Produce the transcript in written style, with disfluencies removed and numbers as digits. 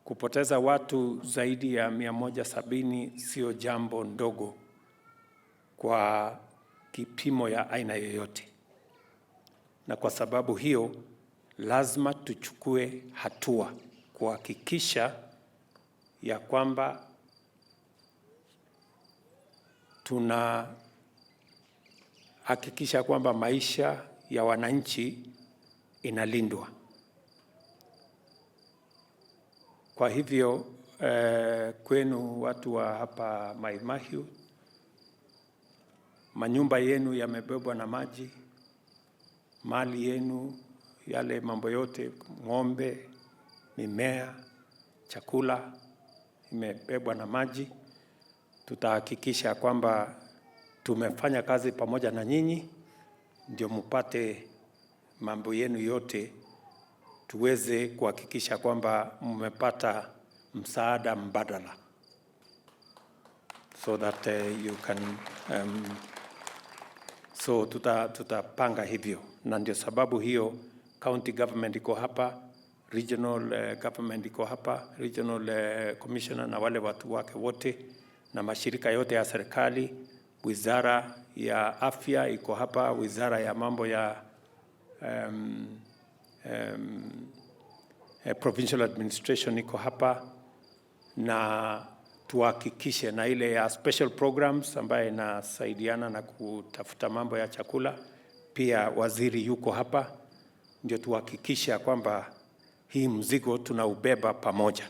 Kupoteza watu zaidi ya 170 sio jambo ndogo kwa kipimo ya aina yoyote, na kwa sababu hiyo lazima tuchukue hatua kuhakikisha ya kwamba tunahakikisha kwamba maisha ya wananchi inalindwa. Kwa hivyo kwenu watu wa hapa Mai Mahiu, manyumba yenu yamebebwa na maji, mali yenu, yale mambo yote, ng'ombe, mimea, chakula imebebwa na maji. Tutahakikisha kwamba tumefanya kazi pamoja na nyinyi ndio mpate mambo yenu yote, tuweze kuhakikisha kwamba mmepata msaada mbadala, so that you can so tutapanga hivyo, na ndio sababu hiyo county government iko hapa, regional government iko hapa, regional commissioner na wale watu wake wote, na mashirika yote ya serikali, wizara ya afya iko hapa, wizara ya mambo ya provincial administration iko hapa, na tuhakikishe na ile ya special programs ambaye inasaidiana na kutafuta mambo ya chakula, pia waziri yuko hapa, ndio tuhakikisha kwamba hii mzigo tunaubeba pamoja.